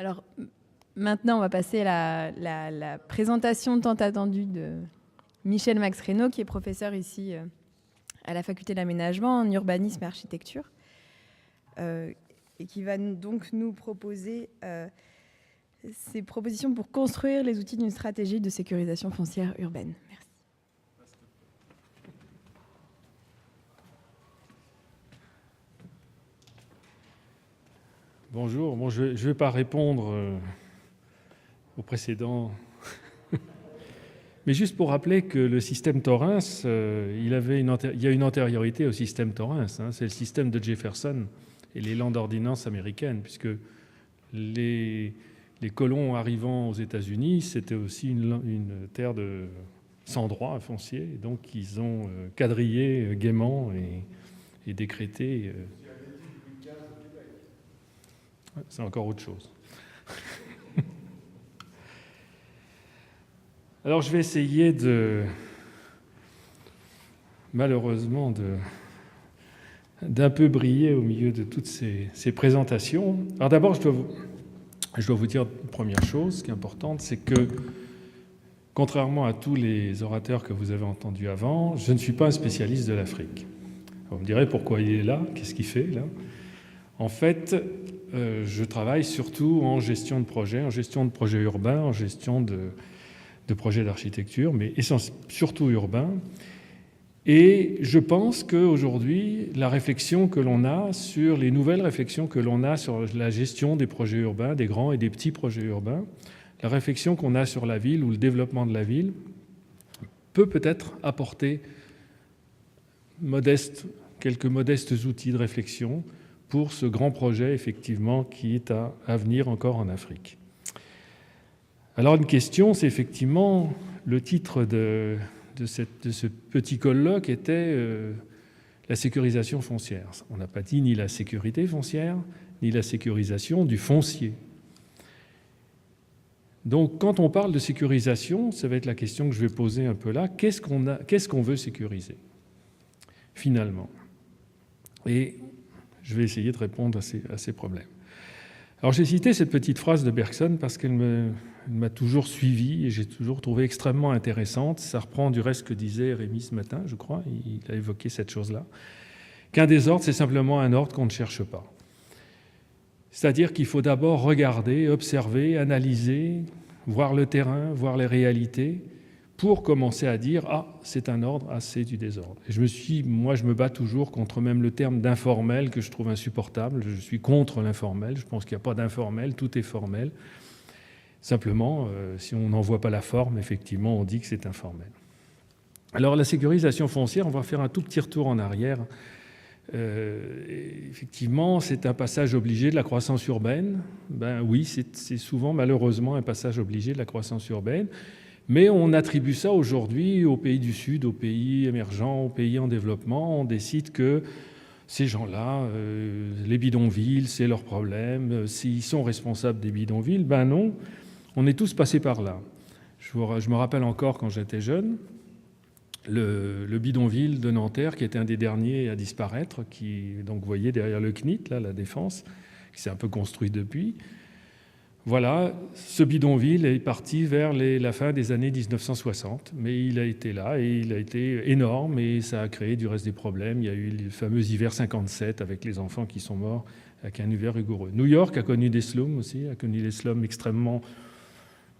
Alors, maintenant, on va passer à la présentation tant attendue de Michel Max Reynaud, qui est professeur ici à la Faculté d'aménagement en urbanisme et architecture, et qui va donc nous proposer ses propositions pour construire les outils d'une stratégie de sécurisation foncière urbaine. Merci. Bonjour, bon, je ne vais pas répondre au précédent, mais juste pour rappeler que le système Torrens, il y a une antériorité au système Torrens, hein, c'est le système de Jefferson et les landes d'ordonnance américaines, puisque les colons arrivant aux États-Unis, c'était aussi une terre sans droit foncier, et donc ils ont quadrillé gaiement et décrété... c'est encore autre chose. Alors je vais essayer malheureusement d'un peu briller au milieu de toutes ces présentations. Alors d'abord, je dois vous dire une première chose qui est importante, c'est que contrairement à tous les orateurs que vous avez entendus avant, je ne suis pas un spécialiste de l'Afrique. Vous me direz pourquoi il est là, qu'est-ce qu'il fait là ? En fait, je travaille surtout en gestion de projets urbains, en gestion de projets d'architecture, mais surtout urbains. Et je pense qu'aujourd'hui, la réflexion que l'on a sur les nouvelles réflexions que l'on a sur la gestion des projets urbains, des grands et des petits projets urbains, la réflexion qu'on a sur la ville ou le développement de la ville peut-être apporter quelques modestes outils de réflexion pour ce grand projet, effectivement, qui est à venir encore en Afrique. Alors, une question, c'est effectivement le titre de ce petit colloque était la sécurisation foncière. On n'a pas dit ni la sécurité foncière, ni la sécurisation du foncier. Donc, quand on parle de sécurisation, ça va être la question que je vais poser un peu là. Qu'est-ce qu'on veut sécuriser, finalement ? Et je vais essayer de répondre à ces problèmes. Alors j'ai cité cette petite phrase de Bergson parce qu'elle m'a toujours suivi et j'ai toujours trouvé extrêmement intéressante. Ça reprend du reste ce que disait Rémi ce matin, je crois. Il a évoqué cette chose-là. Qu'un désordre, c'est simplement un ordre qu'on ne cherche pas. C'est-à-dire qu'il faut d'abord regarder, observer, analyser, voir le terrain, voir les réalités, pour commencer à dire « Ah, c'est un ordre, ah, c'est du désordre ». Et je me bats toujours contre même le terme d'informel que je trouve insupportable. Je suis contre l'informel. Je pense qu'il n'y a pas d'informel, tout est formel. Simplement, si on n'en voit pas la forme, effectivement, on dit que c'est informel. Alors, la sécurisation foncière, on va faire un tout petit retour en arrière. Effectivement, c'est un passage obligé de la croissance urbaine. Ben oui, c'est souvent, malheureusement, un passage obligé de la croissance urbaine. Mais on attribue ça aujourd'hui aux pays du Sud, aux pays émergents, aux pays en développement. On décide que ces gens-là, les bidonvilles, c'est leur problème. S'ils sont responsables des bidonvilles, ben non, on est tous passés par là. Je me rappelle encore quand j'étais jeune, le bidonville de Nanterre, qui était un des derniers à disparaître, donc vous voyez derrière le CNIT, là, la Défense, qui s'est un peu construit depuis. Voilà, ce bidonville est parti vers la fin des années 1960, mais il a été là et il a été énorme et ça a créé du reste des problèmes. Il y a eu le fameux hiver 57 avec les enfants qui sont morts avec un hiver rigoureux. New York a connu des slums aussi, a connu des slums extrêmement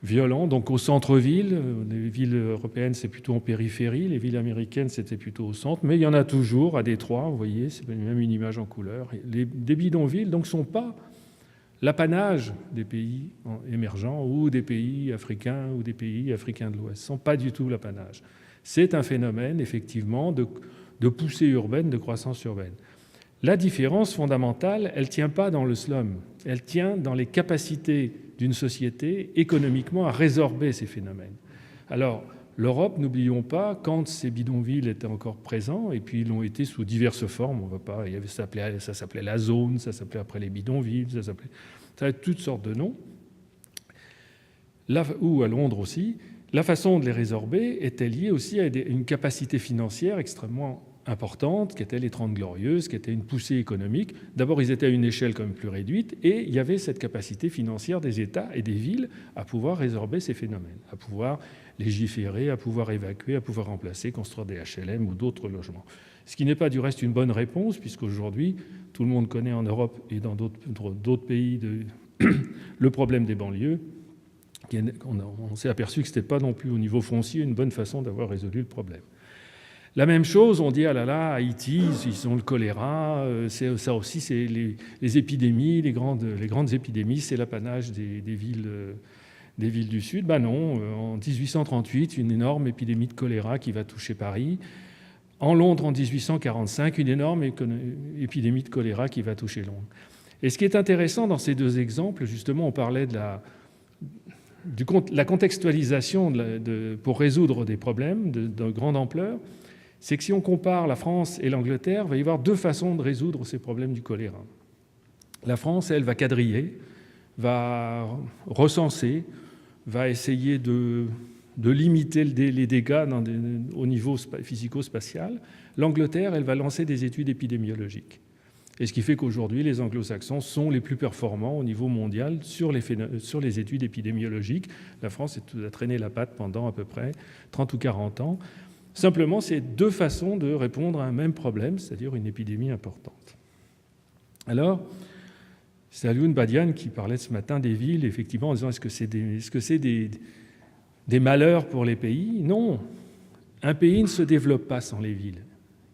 violents, donc au centre-ville. Les villes européennes, c'est plutôt en périphérie, les villes américaines, c'était plutôt au centre, mais il y en a toujours à Détroit, vous voyez, c'est même une image en couleur. Des bidonvilles, donc, ne sont pas l'apanage des pays émergents ou des pays africains ou des pays africains de l'Ouest. Ce ne sont pas du tout l'apanage. C'est un phénomène, effectivement, de poussée urbaine, de croissance urbaine. La différence fondamentale, elle ne tient pas dans le slum. Elle tient dans les capacités d'une société économiquement à résorber ces phénomènes. Alors, l'Europe, n'oublions pas, quand ces bidonvilles étaient encore présents, et puis ils l'ont été sous diverses formes, ça s'appelait la zone, ça s'appelait après les bidonvilles, ça avait toutes sortes de noms, ou à Londres aussi, la façon de les résorber était liée aussi à une capacité financière extrêmement importantes, qui étaient les 30 Glorieuses, qui étaient une poussée économique. D'abord, ils étaient à une échelle quand même plus réduite, et il y avait cette capacité financière des États et des villes à pouvoir résorber ces phénomènes, à pouvoir légiférer, à pouvoir évacuer, à pouvoir remplacer, construire des HLM ou d'autres logements. Ce qui n'est pas du reste une bonne réponse, puisqu'aujourd'hui, tout le monde connaît en Europe et dans d'autres pays le problème des banlieues. On s'est aperçu que ce n'était pas non plus au niveau foncier une bonne façon d'avoir résolu le problème. La même chose, on dit, ah là là, Haïti, ils ont le choléra, ça aussi, c'est les épidémies, les grandes épidémies, c'est l'apanage des villes du Sud. Ben non, en 1838, une énorme épidémie de choléra qui va toucher Paris. En Londres, en 1845, une énorme épidémie de choléra qui va toucher Londres. Et ce qui est intéressant dans ces deux exemples, justement, on parlait de la contextualisation pour résoudre des problèmes de grande ampleur, c'est que si on compare la France et l'Angleterre, il va y avoir deux façons de résoudre ces problèmes du choléra. La France, elle, va quadriller, va recenser, va essayer de limiter les dégâts au niveau physico-spatial. L'Angleterre, elle va lancer des études épidémiologiques. Et ce qui fait qu'aujourd'hui, les anglo-saxons sont les plus performants au niveau mondial sur les études épidémiologiques. La France a traîné la patte pendant à peu près 30 ou 40 ans. Simplement, c'est deux façons de répondre à un même problème, c'est-à-dire une épidémie importante. Alors, c'est Alioune Badiane qui parlait ce matin des villes, effectivement, en disant est-ce que c'est des malheurs pour les pays? Non. Un pays ne se développe pas sans les villes.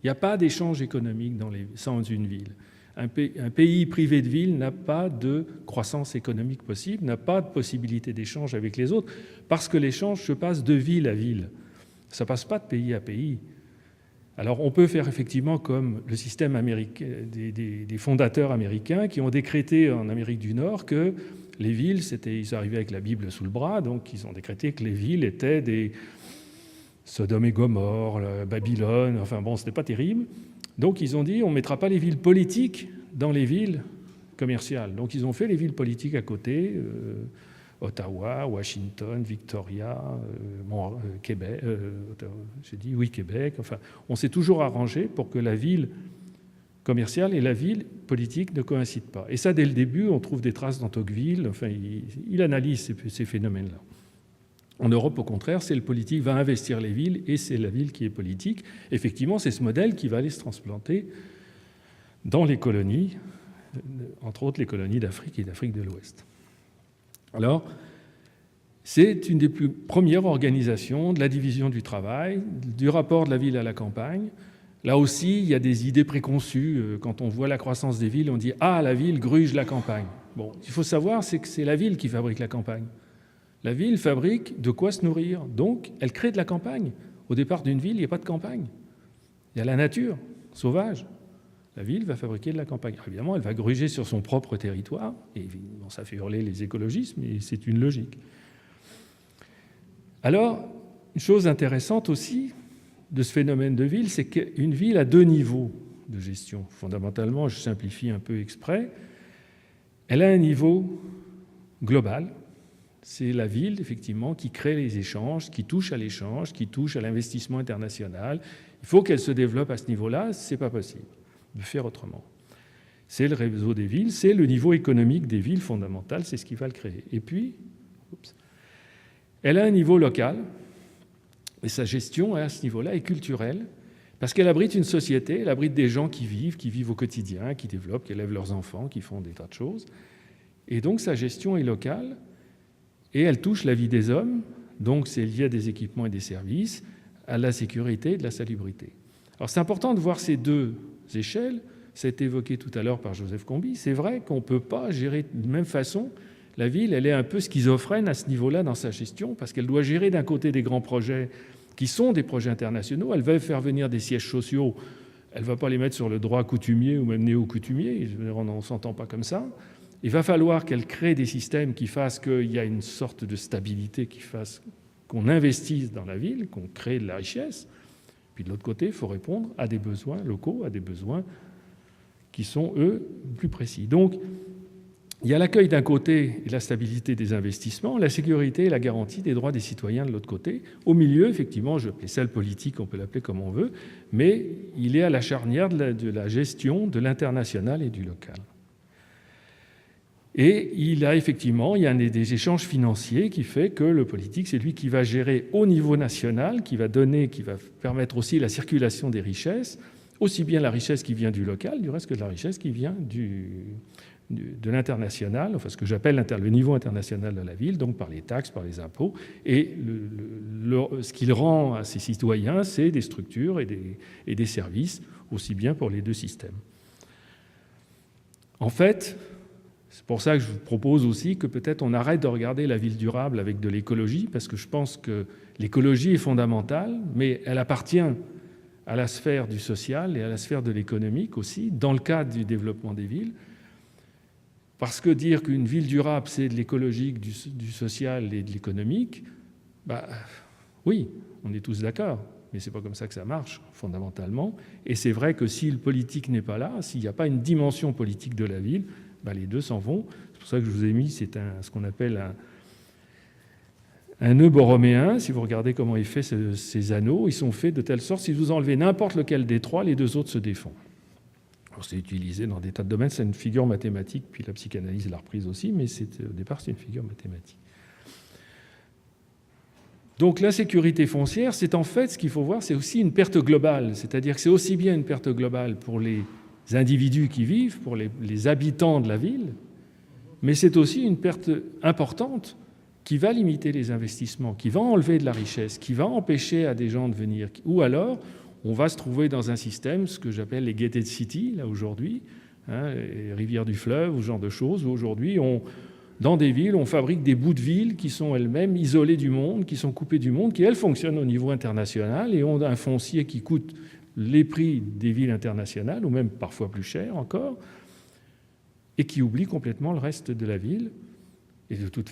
Il n'y a pas d'échange économique sans une ville. Un pays privé de ville n'a pas de croissance économique possible, n'a pas de possibilité d'échange avec les autres, parce que l'échange se passe de ville à ville. Ça ne passe pas de pays à pays. Alors on peut faire effectivement comme le système américain, des fondateurs américains qui ont décrété en Amérique du Nord que les villes, ils arrivaient avec la Bible sous le bras, donc ils ont décrété que les villes étaient des Sodome et Gomorrhe, Babylone, enfin bon, ce n'était pas terrible. Donc ils ont dit on ne mettra pas les villes politiques dans les villes commerciales. Donc ils ont fait les villes politiques à côté, Ottawa, Washington, Victoria, Québec, Québec. Enfin, on s'est toujours arrangé pour que la ville commerciale et la ville politique ne coïncident pas. Et ça, dès le début, on trouve des traces dans Tocqueville. Enfin, il analyse ces phénomènes-là. En Europe, au contraire, c'est le politique va investir les villes et c'est la ville qui est politique. Effectivement, c'est ce modèle qui va aller se transplanter dans les colonies, entre autres les colonies d'Afrique et d'Afrique de l'Ouest. Alors, c'est une des plus premières organisations de la division du travail, du rapport de la ville à la campagne. Là aussi, il y a des idées préconçues. Quand on voit la croissance des villes, on dit « Ah, la ville gruge la campagne ». Bon, il faut savoir, c'est que c'est la ville qui fabrique la campagne. La ville fabrique de quoi se nourrir. Donc, elle crée de la campagne. Au départ d'une ville, il n'y a pas de campagne. Il y a la nature sauvage. La ville va fabriquer de la campagne. Évidemment, elle va gruger sur son propre territoire. Et bon, ça fait hurler les écologistes, mais c'est une logique. Alors, une chose intéressante aussi de ce phénomène de ville, c'est qu'une ville a deux niveaux de gestion. Fondamentalement, je simplifie un peu exprès. Elle a un niveau global. C'est la ville, effectivement, qui crée les échanges, qui touche à l'échange, qui touche à l'investissement international. Il faut qu'elle se développe à ce niveau-là, ce n'est pas possible de faire autrement. C'est le réseau des villes, c'est le niveau économique des villes fondamental, c'est ce qui va le créer. Et puis, elle a un niveau local, et sa gestion à ce niveau-là est culturelle, parce qu'elle abrite une société, elle abrite des gens qui vivent au quotidien, qui développent, qui élèvent leurs enfants, qui font des tas de choses. Et donc sa gestion est locale, et elle touche la vie des hommes, donc c'est lié à des équipements et des services, à la sécurité et de la salubrité. Alors c'est important de voir ces deux échelles. Ça a été évoqué tout à l'heure par Joseph Comby. C'est vrai qu'on ne peut pas gérer de même façon. La ville, elle est un peu schizophrène à ce niveau-là dans sa gestion, parce qu'elle doit gérer d'un côté des grands projets qui sont des projets internationaux. Elle va faire venir des sièges sociaux. Elle ne va pas les mettre sur le droit coutumier ou même néo-coutumier. On ne s'entend pas comme ça. Il va falloir qu'elle crée des systèmes qui fassent qu'il y a une sorte de stabilité, qui fasse qu'on investisse dans la ville, qu'on crée de la richesse. Puis de l'autre côté, il faut répondre à des besoins locaux, à des besoins qui sont, eux, plus précis. Donc, Il y a l'accueil d'un côté et la stabilité des investissements, la sécurité et la garantie des droits des citoyens de l'autre côté. Au milieu, effectivement, je l'appelle ça le politique, on peut l'appeler comme on veut, mais il est à la charnière de la gestion de l'international et du local. Et il y a des échanges financiers qui fait que le politique, c'est lui qui va gérer au niveau national, qui va permettre aussi la circulation des richesses, aussi bien la richesse qui vient du local, du reste que de la richesse qui vient de l'international, enfin ce que j'appelle le niveau international de la ville, donc par les taxes, par les impôts. Et ce qu'il rend à ses citoyens, c'est des structures et des services, aussi bien pour les deux systèmes. En fait, c'est pour ça que je vous propose aussi que peut-être on arrête de regarder la ville durable avec de l'écologie, parce que je pense que l'écologie est fondamentale, mais elle appartient à la sphère du social et à la sphère de l'économique aussi, dans le cadre du développement des villes. Parce que dire qu'une ville durable, c'est de l'écologique, du social et de l'économique, oui, on est tous d'accord, mais ce n'est pas comme ça que ça marche, fondamentalement. Et c'est vrai que si le politique n'est pas là, s'il n'y a pas une dimension politique de la ville, les deux s'en vont. C'est pour ça que je vous ai mis, c'est ce qu'on appelle un nœud borroméen. Si vous regardez comment il fait ces anneaux, ils sont faits de telle sorte, si vous enlevez n'importe lequel des trois, les deux autres se défont. Alors, c'est utilisé dans des tas de domaines, c'est une figure mathématique, puis la psychanalyse l'a reprise aussi, mais au départ, c'est une figure mathématique. Donc la sécurité foncière, c'est en fait, ce qu'il faut voir, c'est aussi une perte globale, c'est-à-dire que c'est aussi bien une perte globale pour les individus qui vivent, pour les habitants de la ville, mais c'est aussi une perte importante qui va limiter les investissements, qui va enlever de la richesse, qui va empêcher à des gens de venir, ou alors on va se trouver dans un système, ce que j'appelle les gated cities, là aujourd'hui, les rivières du fleuve, ou ce genre de choses, où aujourd'hui, dans des villes, on fabrique des bouts de villes qui sont elles-mêmes isolées du monde, qui sont coupées du monde, qui, elles, fonctionnent au niveau international et ont un foncier qui coûte les prix des villes internationales, ou même parfois plus cher encore, et qui oublient complètement le reste de la ville.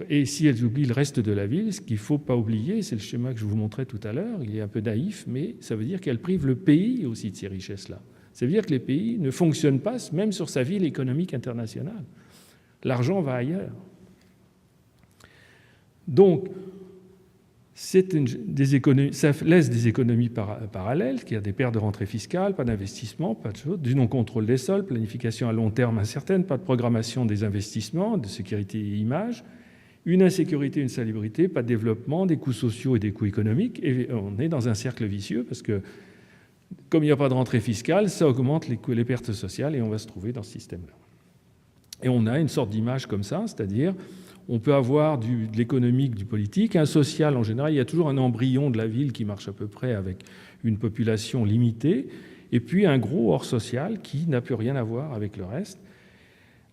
Et si elles oublient le reste de la ville, ce qu'il ne faut pas oublier, c'est le schéma que je vous montrais tout à l'heure, il est un peu naïf, mais ça veut dire qu'elles privent le pays aussi de ces richesses-là. Ça veut dire que les pays ne fonctionnent pas, même sur sa ville économique internationale. L'argent va ailleurs. Donc, ça laisse des économies parallèles, qui a des pertes de rentrées fiscales, pas d'investissement, pas de choses, du non-contrôle des sols, planification à long terme incertaine, pas de programmation des investissements, de sécurité et image, une insécurité, une salubrité, pas de développement, des coûts sociaux et des coûts économiques. Et on est dans un cercle vicieux parce que, comme il n'y a pas de rentrée fiscale, ça augmente les pertes sociales et on va se trouver dans ce système-là. Et on a une sorte d'image comme ça, c'est-à-dire on peut avoir de l'économique, du politique, un social en général. Il y a toujours un embryon de la ville qui marche à peu près avec une population limitée, et puis un gros hors social qui n'a plus rien à voir avec le reste,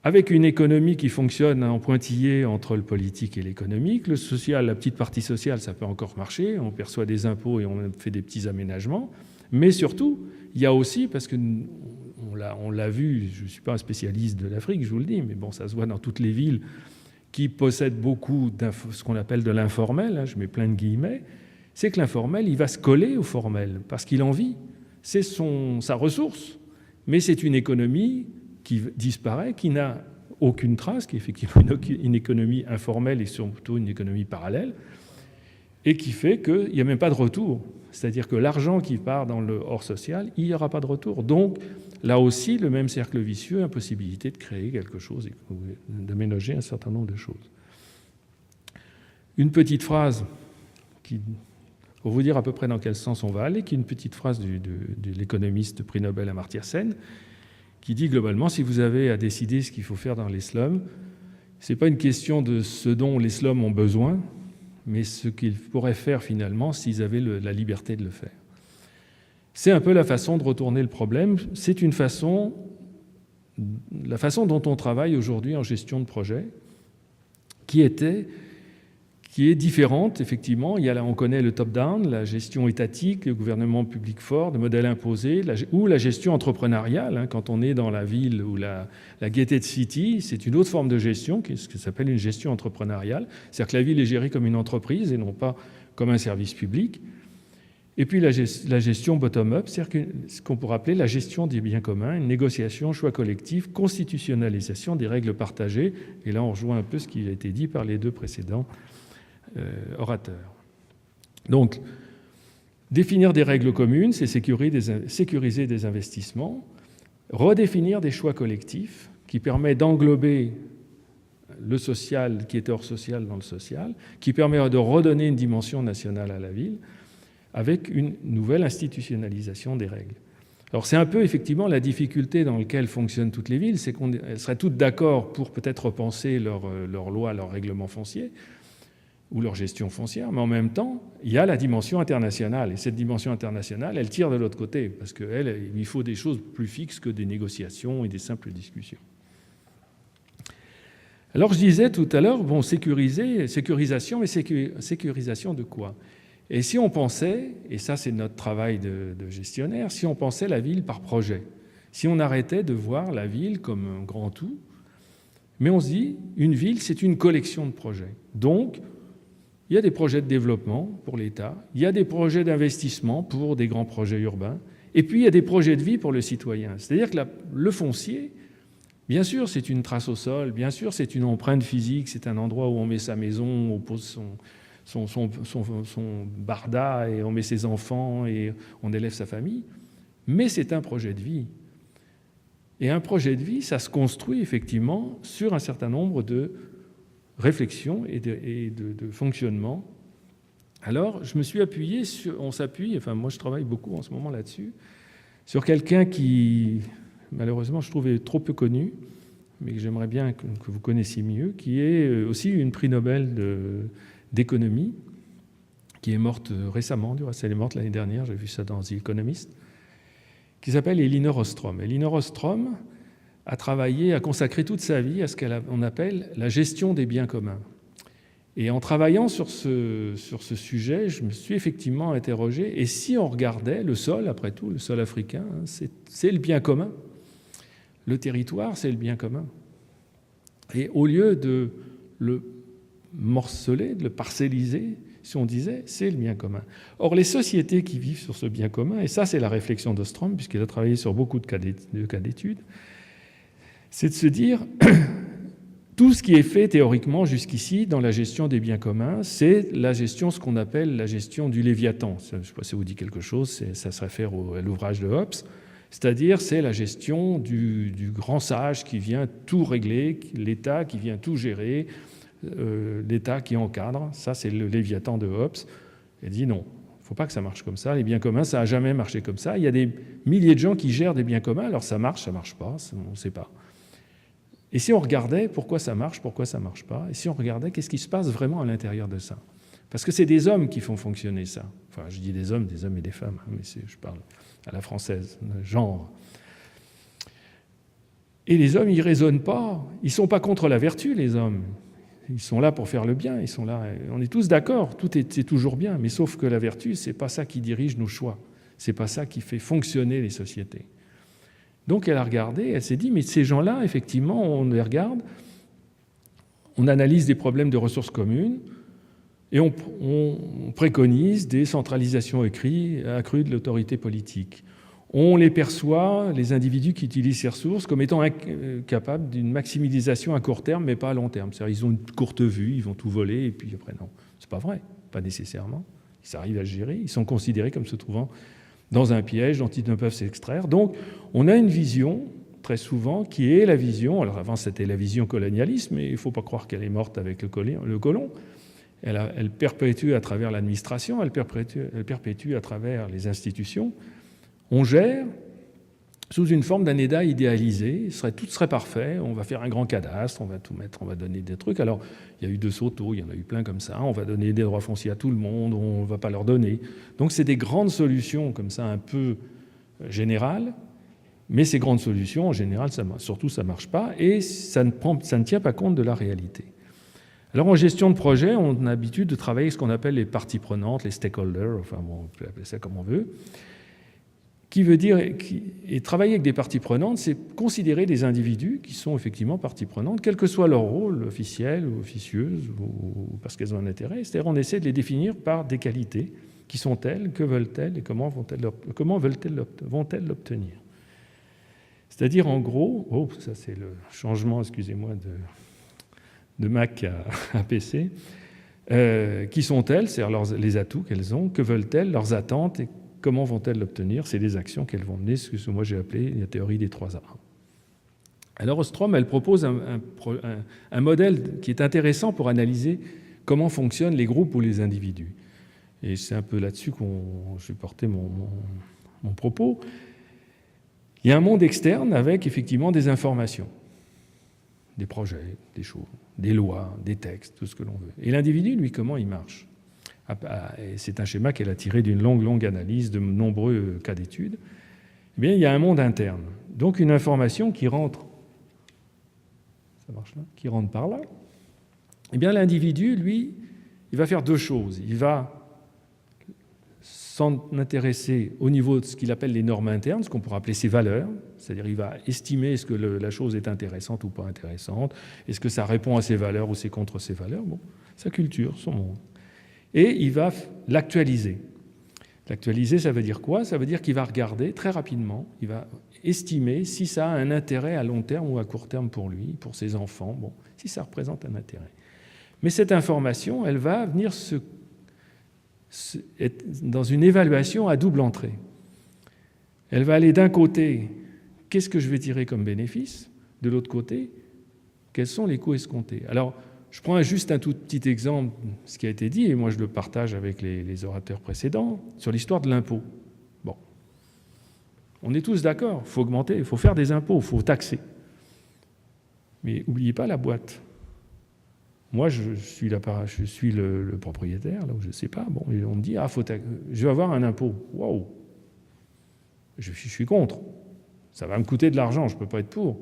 avec une économie qui fonctionne en pointillé entre le politique et l'économique. Le social, la petite partie sociale, ça peut encore marcher, on perçoit des impôts et on fait des petits aménagements, mais surtout, il y a aussi, parce que on l'a vu, je ne suis pas un spécialiste de l'Afrique, je vous le dis, mais bon, ça se voit dans toutes les villes qui possèdent beaucoup de ce qu'on appelle de l'informel, je mets plein de guillemets, c'est que l'informel, il va se coller au formel, parce qu'il en vit. C'est sa ressource, mais c'est une économie qui disparaît, qui n'a aucune trace, qui est effectivement une économie informelle et surtout une économie parallèle, et qui fait qu'il n'y a même pas de retour. C'est-à-dire que l'argent qui part dans le hors social, il n'y aura pas de retour. Donc, là aussi, le même cercle vicieux, impossibilité de créer quelque chose et d'aménager un certain nombre de choses. Une petite phrase, pour vous dire à peu près dans quel sens on va aller, qui est une petite phrase de l'économiste prix Nobel Amartya Sen, qui dit globalement, si vous avez à décider ce qu'il faut faire dans les slums, ce n'est pas une question de ce dont les slums ont besoin, mais ce qu'ils pourraient faire finalement s'ils avaient la liberté de le faire. C'est un peu la façon de retourner le problème. C'est la façon dont on travaille aujourd'hui en gestion de projet, qui est différente, effectivement. On connaît le top-down, la gestion étatique, le gouvernement public fort, le modèle imposé, ou la gestion entrepreneuriale. Quand on est dans la ville ou la gated city, c'est une autre forme de gestion, ce qui s'appelle une gestion entrepreneuriale. C'est-à-dire que la ville est gérée comme une entreprise et non pas comme un service public. Et puis la gestion bottom-up, c'est-à-dire ce qu'on pourrait appeler la gestion des biens communs, une négociation, choix collectif, constitutionnalisation des règles partagées. Et là, on rejoint un peu ce qui a été dit par les deux précédents orateurs. Donc, définir des règles communes, c'est sécuriser des investissements, redéfinir des choix collectifs qui permettent d'englober le social qui était hors social dans le social, qui permet de redonner une dimension nationale à la ville, avec une nouvelle institutionnalisation des règles. Alors c'est un peu effectivement la difficulté dans laquelle fonctionnent toutes les villes, c'est qu'elles seraient toutes d'accord pour peut-être repenser leurs lois, leurs règlements fonciers, ou leur gestion foncière, mais en même temps, il y a la dimension internationale. Et cette dimension internationale, elle tire de l'autre côté, parce qu'il faut des choses plus fixes que des négociations et des simples discussions. Alors je disais tout à l'heure, bon, sécurisation, mais sécurisation de quoi ? Et si on pensait, et ça c'est notre travail de gestionnaire, si on pensait la ville par projet, si on arrêtait de voir la ville comme un grand tout, mais on se dit, une ville c'est une collection de projets. Donc, il y a des projets de développement pour l'État, il y a des projets d'investissement pour des grands projets urbains, et puis il y a des projets de vie pour le citoyen. C'est-à-dire que le foncier, bien sûr c'est une trace au sol, bien sûr c'est une empreinte physique, c'est un endroit où on met sa maison, on pose son barda et on met ses enfants et on élève sa famille, mais c'est un projet de vie. Et un projet de vie, ça se construit effectivement sur un certain nombre de réflexions et de fonctionnement. Alors, je me suis appuyé on s'appuie, enfin moi je travaille beaucoup en ce moment là-dessus, sur quelqu'un qui, malheureusement, je trouvais trop peu connu, mais que j'aimerais bien que vous connaissiez mieux, qui est aussi une prix Nobel d'économie, qui est morte récemment, elle est morte l'année dernière, j'ai vu ça dans The Economist, qui s'appelle Elinor Ostrom. Elinor Ostrom a travaillé, a consacré toute sa vie à ce qu'on appelle la gestion des biens communs. Et en travaillant sur ce sujet, je me suis effectivement interrogé, et si on regardait le sol, après tout, le sol africain, c'est le bien commun. Le territoire, c'est le bien commun. Et au lieu de le morceler, de le parcelliser, si on disait, c'est le bien commun. Or, les sociétés qui vivent sur ce bien commun, et ça c'est la réflexion d'Ostrom, puisqu'il a travaillé sur beaucoup de cas d'études, c'est de se dire, tout ce qui est fait théoriquement jusqu'ici dans la gestion des biens communs, c'est la gestion, ce qu'on appelle la gestion du Léviathan. Je ne sais pas si ça vous dit quelque chose, ça se réfère à l'ouvrage de Hobbes, c'est-à-dire c'est la gestion du grand sage qui vient tout régler, l'État qui vient tout gérer, l'État qui encadre, ça c'est le Léviathan de Hobbes. Il dit non, il ne faut pas que ça marche comme ça, les biens communs, ça n'a jamais marché comme ça. Il y a des milliers de gens qui gèrent des biens communs, alors ça marche pas, on ne sait pas. Et si on regardait pourquoi ça marche pas, et si on regardait qu'est-ce qui se passe vraiment à l'intérieur de ça. Parce que c'est des hommes qui font fonctionner ça. Enfin, je dis des hommes et des femmes, mais je parle à la française, genre. Et les hommes, ils ne raisonnent pas, ils ne sont pas contre la vertu, les hommes. Ils sont là pour faire le bien, ils sont là. On est tous d'accord, c'est toujours bien, mais sauf que la vertu, c'est pas ça qui dirige nos choix, c'est pas ça qui fait fonctionner les sociétés. Donc elle a regardé, elle s'est dit, mais ces gens-là, effectivement, on les regarde, on analyse des problèmes de ressources communes et on préconise des centralisations accrues de l'autorité politique. On les perçoit, les individus qui utilisent ces ressources, comme étant capables d'une maximisation à court terme, mais pas à long terme. C'est-à-dire ils ont une courte vue, ils vont tout voler, et puis après, non. C'est pas vrai, pas nécessairement. Ils arrivent à se gérer, ils sont considérés comme se trouvant dans un piège dont ils ne peuvent s'extraire. Donc, on a une vision, très souvent, qui est la vision, alors avant c'était la vision colonialiste, mais il ne faut pas croire qu'elle est morte avec le colon. Elle perpétue à travers l'administration, elle perpétue à travers les institutions. On gère sous une forme d'un État idéalisé, tout serait parfait, on va faire un grand cadastre, on va tout mettre, on va donner des trucs. Alors, il y a eu De Soto, il y en a eu plein comme ça, on va donner des droits fonciers à tout le monde, on ne va pas leur donner. Donc, c'est des grandes solutions comme ça, un peu générales, mais ces grandes solutions, en général, ça ne marche pas et ça ne tient pas compte de la réalité. Alors, en gestion de projet, on a l'habitude de travailler avec ce qu'on appelle les parties prenantes, les stakeholders, enfin bon, on peut appeler ça comme on veut, qui veut dire, et travailler avec des parties prenantes, c'est considérer des individus qui sont effectivement parties prenantes, quel que soit leur rôle, officiel ou officieuse, ou parce qu'elles ont un intérêt. C'est-à-dire on essaie de les définir par des qualités Qui sont-elles? Que veulent-elles? Et comment vont-elles l'obtenir? C'est-à-dire, en gros, ça c'est le changement, excusez-moi, de Mac à PC. Qui sont-elles? C'est-à-dire les atouts qu'elles ont. Que veulent-elles? Leurs attentes. Et comment vont-elles l'obtenir? C'est les actions qu'elles vont mener, ce que moi j'ai appelé la théorie des 3 A. Alors Ostrom, elle propose un modèle qui est intéressant pour analyser comment fonctionnent les groupes ou les individus. Et c'est un peu là-dessus que je vais porter mon propos. Il y a un monde externe avec effectivement des informations, des projets, des choses, des lois, des textes, tout ce que l'on veut. Et l'individu, lui, comment il marche? C'est un schéma qu'elle a tiré d'une longue analyse de nombreux cas d'études. Eh bien, il y a un monde interne, donc une information qui rentre. Ça marche là? Qui rentre par là. Eh bien, l'individu, lui, il va faire 2 choses. Il va s'en intéresser au niveau de ce qu'il appelle les normes internes, ce qu'on pourrait appeler ses valeurs, c'est-à-dire il va estimer est-ce que la chose est intéressante ou pas intéressante, est-ce que ça répond à ses valeurs ou c'est contre ses valeurs, bon, sa culture, son monde. Et il va l'actualiser. L'actualiser, ça veut dire quoi? Ça veut dire qu'il va regarder très rapidement, il va estimer si ça a un intérêt à long terme ou à court terme pour lui, pour ses enfants, bon, si ça représente un intérêt. Mais cette information, elle va venir être dans une évaluation à double entrée. Elle va aller d'un côté, qu'est-ce que je vais tirer comme bénéfice? De l'autre côté, quels sont les coûts escomptés? Alors, je prends juste un tout petit exemple, ce qui a été dit, et moi je le partage avec les orateurs précédents, sur l'histoire de l'impôt. Bon. On est tous d'accord, il faut augmenter, il faut faire des impôts, il faut taxer. Mais n'oubliez pas la boîte. Moi, je suis le propriétaire, là où je ne sais pas. Bon, et on me dit, je vais avoir un impôt. Waouh! Je suis contre. Ça va me coûter de l'argent, je ne peux pas être pour.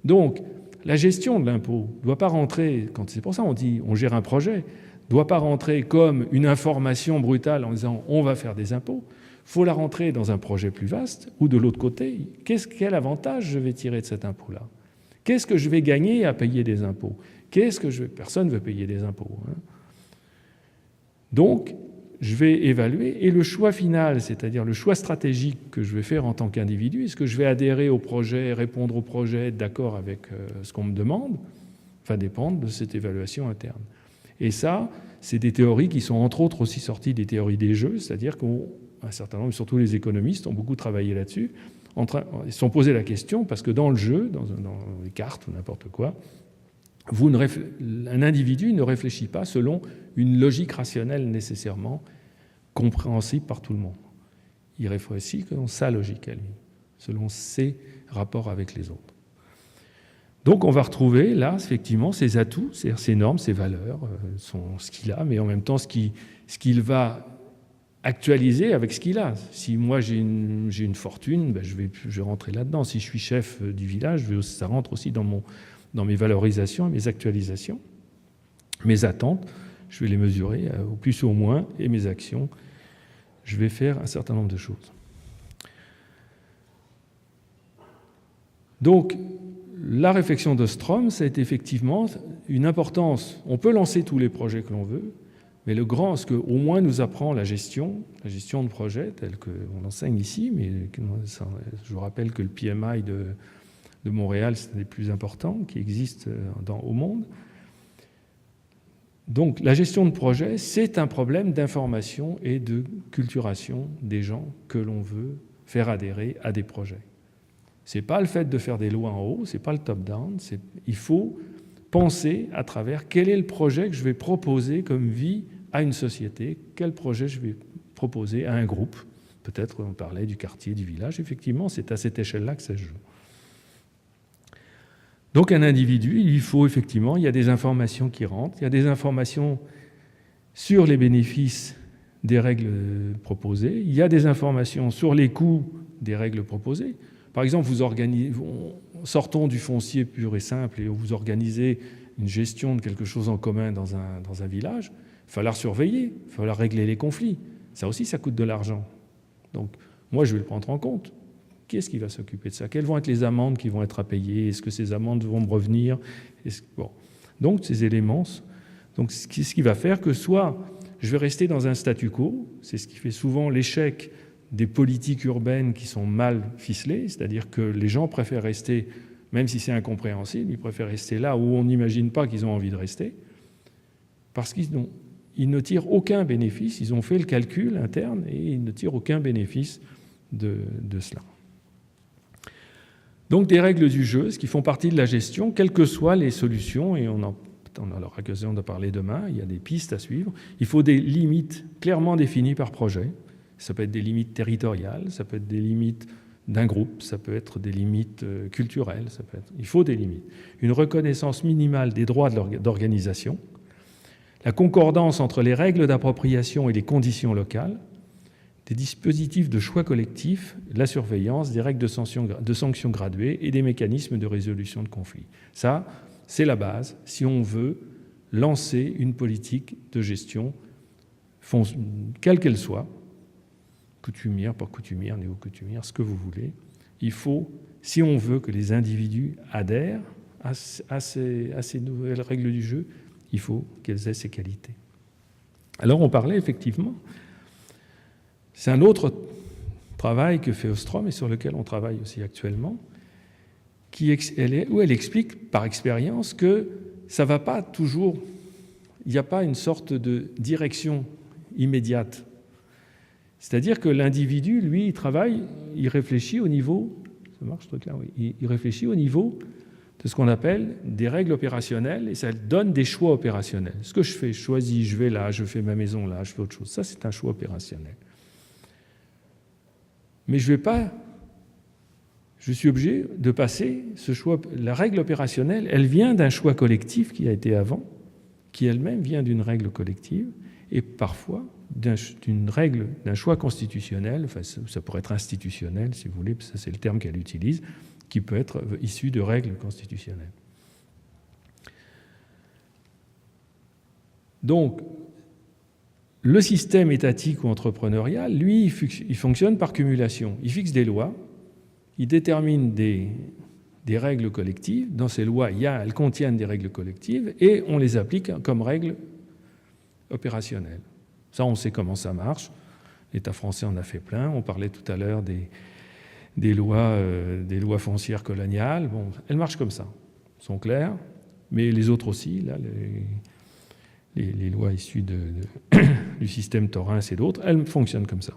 Donc, la gestion de l'impôt ne doit pas rentrer, c'est pour ça on dit on gère un projet, ne doit pas rentrer comme une information brutale en disant on va faire des impôts. Il faut la rentrer dans un projet plus vaste, ou de l'autre côté, quel avantage je vais tirer de cet impôt-là? Qu'est-ce que je vais gagner à payer des impôts? Personne ne veut payer des impôts. Hein. Donc, je vais évaluer, et le choix final, c'est-à-dire le choix stratégique que je vais faire en tant qu'individu, est-ce que je vais adhérer au projet, répondre au projet, être d'accord avec ce qu'on me demande, va dépendre de cette évaluation interne. Et ça, c'est des théories qui sont entre autres aussi sorties des théories des jeux, c'est-à-dire qu'un certain nombre, surtout les économistes, ont beaucoup travaillé là-dessus, ils se sont posé la question, parce que dans le jeu, dans les cartes ou n'importe quoi, un individu ne réfléchit pas selon une logique rationnelle nécessairement compréhensible par tout le monde. Il réfléchit selon sa logique à lui, selon ses rapports avec les autres. Donc on va retrouver là, effectivement, ses atouts, c'est-à-dire ses normes, ses valeurs, ce qu'il a, mais en même temps ce qu'il va actualiser avec ce qu'il a. Si moi j'ai une fortune, je vais rentrer là-dedans. Si je suis chef du village, ça rentre aussi dans mes valorisations, mes actualisations, mes attentes, je vais les mesurer au plus ou au moins, et mes actions, je vais faire un certain nombre de choses. Donc, la réflexion d'Ostrom, ça a été effectivement une importance. On peut lancer tous les projets que l'on veut, mais ce qu'au moins nous apprend la gestion de projet, telle qu'on enseigne ici, mais je vous rappelle que le PMI de Montréal, c'est un des plus importants qui existent au monde. Donc la gestion de projet, c'est un problème d'information et de culturation des gens que l'on veut faire adhérer à des projets. Ce n'est pas le fait de faire des lois en haut, ce n'est pas le top-down, il faut penser à travers quel est le projet que je vais proposer comme vie à une société, quel projet je vais proposer à un groupe. Peut-être on parlait du quartier, du village, effectivement, c'est à cette échelle-là que ça se joue. Donc un individu, il y a des informations qui rentrent, il y a des informations sur les bénéfices des règles proposées, il y a des informations sur les coûts des règles proposées. Par exemple, sortons du foncier pur et simple et vous organisez une gestion de quelque chose en commun dans un village, il va falloir surveiller, il va falloir régler les conflits. Ça aussi, ça coûte de l'argent. Donc moi, je vais le prendre en compte. Qui est-ce qui va s'occuper de ça? Quelles vont être les amendes qui vont être à payer? Est-ce que ces amendes vont me revenir? Donc, ces éléments, ce qui va faire que soit je vais rester dans un statu quo. C'est ce qui fait souvent l'échec des politiques urbaines qui sont mal ficelées, c'est-à-dire que les gens préfèrent rester, même si c'est incompréhensible, ils préfèrent rester là où on n'imagine pas qu'ils ont envie de rester, parce qu'ils ne tirent aucun bénéfice. Ils ont fait le calcul interne et ils ne tirent aucun bénéfice de cela. Donc des règles du jeu, ce qui font partie de la gestion, quelles que soient les solutions, et on aura l'occasion de parler demain, il y a des pistes à suivre. Il faut des limites clairement définies par projet. Ça peut être des limites territoriales, ça peut être des limites d'un groupe, ça peut être des limites culturelles, il faut des limites. Une reconnaissance minimale des droits d'organisation, la concordance entre les règles d'appropriation et les conditions locales, des dispositifs de choix collectifs, la surveillance, des règles de sanctions graduées et des mécanismes de résolution de conflits. Ça, c'est la base si on veut lancer une politique de gestion, quelle qu'elle soit, coutumière, pas coutumière, néo-coutumière, ce que vous voulez. Il faut, si on veut que les individus adhèrent à ces nouvelles règles du jeu, il faut qu'elles aient ces qualités. Alors on parlait effectivement, c'est un autre travail que fait Ostrom et sur lequel on travaille aussi actuellement, où elle explique par expérience que ça ne va pas toujours, il n'y a pas une sorte de direction immédiate. C'est-à-dire que l'individu, lui, il travaille, il réfléchit au niveau, ça marche ce truc-là, oui, il réfléchit au niveau de ce qu'on appelle des règles opérationnelles et ça donne des choix opérationnels. Ce que je fais, je choisis, je vais là, je fais ma maison là, je fais autre chose. Ça, c'est un choix opérationnel. Mais je suis obligé de passer ce choix. La règle opérationnelle, elle vient d'un choix collectif qui a été avant, qui elle-même vient d'une règle collective, et parfois d'une règle, d'un choix constitutionnel, enfin ça pourrait être institutionnel si vous voulez, ça c'est le terme qu'elle utilise, qui peut être issu de règles constitutionnelles. Donc, le système étatique ou entrepreneurial, lui, il fonctionne par cumulation. Il fixe des lois, il détermine des règles collectives. Dans ces lois, elles contiennent des règles collectives et on les applique comme règles opérationnelles. Ça, on sait comment ça marche. L'État français en a fait plein. On parlait tout à l'heure des lois foncières coloniales. Bon, elles marchent comme ça. Elles sont claires, mais les autres aussi, là, les lois issues du système taurin et d'autres, elles fonctionnent comme ça.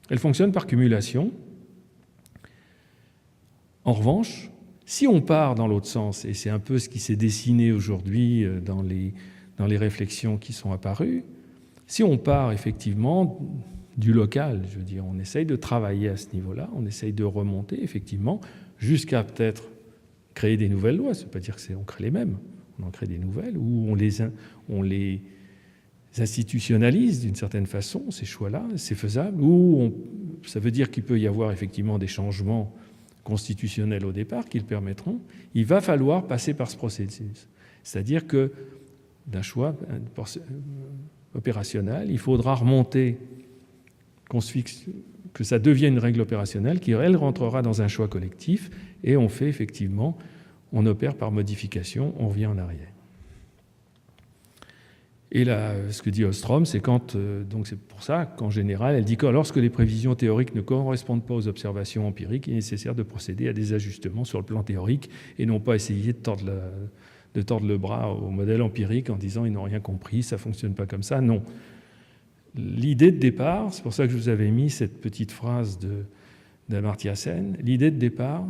Elles fonctionnent par cumulation. En revanche, si on part dans l'autre sens, et c'est un peu ce qui s'est dessiné aujourd'hui dans les réflexions qui sont apparues, si on part effectivement du local, je veux dire, on essaye de travailler à ce niveau-là, on essaye de remonter effectivement jusqu'à peut-être créer des nouvelles lois. Ça ne veut pas dire qu'on crée les mêmes, on en crée des nouvelles, ou on les institutionnalise d'une certaine façon, ces choix-là, c'est faisable, ou ça veut dire qu'il peut y avoir effectivement des changements constitutionnels au départ qui le permettront. Il va falloir passer par ce processus. C'est-à-dire que d'un choix opérationnel, il faudra remonter, que ça devienne une règle opérationnelle qui, elle, rentrera dans un choix collectif et on fait effectivement, on opère par modification, on revient en arrière. Et là, ce que dit Ostrom, c'est donc c'est pour ça qu'en général, elle dit que lorsque les prévisions théoriques ne correspondent pas aux observations empiriques, il est nécessaire de procéder à des ajustements sur le plan théorique et non pas essayer de tordre le bras au modèle empirique en disant ils n'ont rien compris, ça ne fonctionne pas comme ça. Non. L'idée de départ, c'est pour ça que je vous avais mis cette petite phrase d'Amartya Sen, l'idée de départ,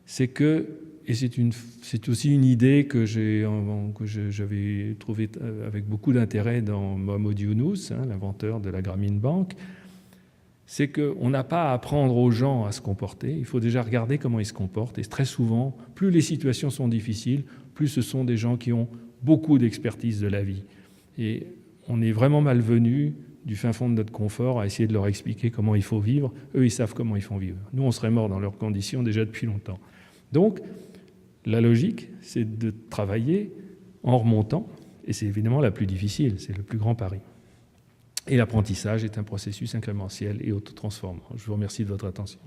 c'est que, et c'est aussi une idée que j'avais trouvée avec beaucoup d'intérêt dans Mohamed Younous, l'inventeur de la Grameen Bank, c'est qu'on n'a pas à apprendre aux gens à se comporter, il faut déjà regarder comment ils se comportent. Et très souvent, plus les situations sont difficiles, plus ce sont des gens qui ont beaucoup d'expertise de la vie. Et on est vraiment malvenus du fin fond de notre confort à essayer de leur expliquer comment il faut vivre. Eux, ils savent comment ils font vivre. Nous, on serait morts dans leurs conditions déjà depuis longtemps. Donc, la logique, c'est de travailler en remontant, et c'est évidemment la plus difficile, c'est le plus grand pari. Et l'apprentissage est un processus incrémentiel et autotransformant. Je vous remercie de votre attention.